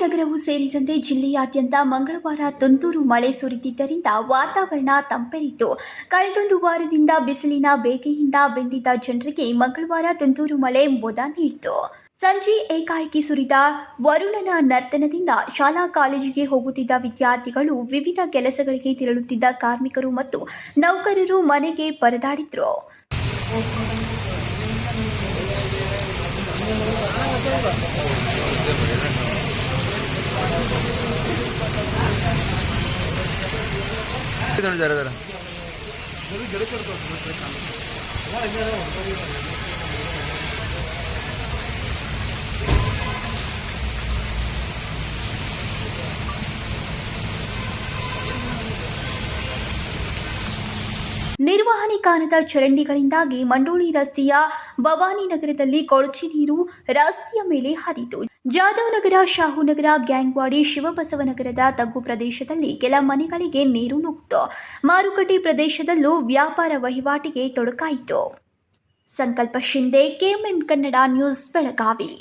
ನಗರವೂ ಸೇರಿದಂತೆ ಜಿಲ್ಲೆಯಾದ್ಯಂತ ಮಂಗಳವಾರ ತುಂತುರು ಮಳೆ ಸುರಿದಿದ್ದರಿಂದ ವಾತಾವರಣ ತಂಪೆರೆಯಿತು. ಕಳೆದೊಂದು ವಾರದಿಂದ ಬಿಸಿಲಿನ ಬೇಗೆಯಿಂದ ಬೆಂದಿದ್ದ ಜನರಿಗೆ ಮಂಗಳವಾರ ತುಂತುರು ಮಳೆ ಮುದ ನೀಡಿತು. ಸಂಜೆ ಏಕಾಏಕಿ ಸುರಿದ ವರುಣನ ನರ್ತನದಿಂದ ಶಾಲಾ ಕಾಲೇಜಿಗೆ ಹೋಗುತ್ತಿದ್ದ ವಿದ್ಯಾರ್ಥಿಗಳು, ವಿವಿಧ ಕೆಲಸಗಳಿಗೆ ತೆರಳುತ್ತಿದ್ದ ಕಾರ್ಮಿಕರು ಮತ್ತು ನೌಕರರು ಮನೆಗೆ ಪರದಾಡಿದ್ರು. ನಿರ್ವಹಣೆ ಕಾಣದ ಚರಂಡಿಗಳಿಂದಾಗಿ ಮಂಡೋಳಿ ರಸ್ತೆಯ ಭವಾನಿ ನಗರದಲ್ಲಿ ಕೊಳಚೆ ನೀರು ರಸ್ತೆಯ ಮೇಲೆ ಹರಿಯಿತು. ಜಾಧವ್ ನಗರ, ಶಾಹುನಗರ, ಗ್ಯಾಂಗ್ವಾಡಿ, ಶಿವಬಸವನಗರದ ತಗ್ಗು ಪ್ರದೇಶದಲ್ಲಿ ಕೆಲ ಮನೆಗಳಿಗೆ ನೀರು ನುಗ್ಗಿತು. ಮಾರುಕಟ್ಟೆ ಪ್ರದೇಶದಲ್ಲೂ ವ್ಯಾಪಾರ ವಹಿವಾಟಿಗೆ ತೊಡಕಾಯಿತು. ಸಂಕಲ್ಪ ಶಿಂದೆ, ಕೆಎಂಎಂ ಕನ್ನಡ ನ್ಯೂಸ್, ಬೆಳಗಾವಿ.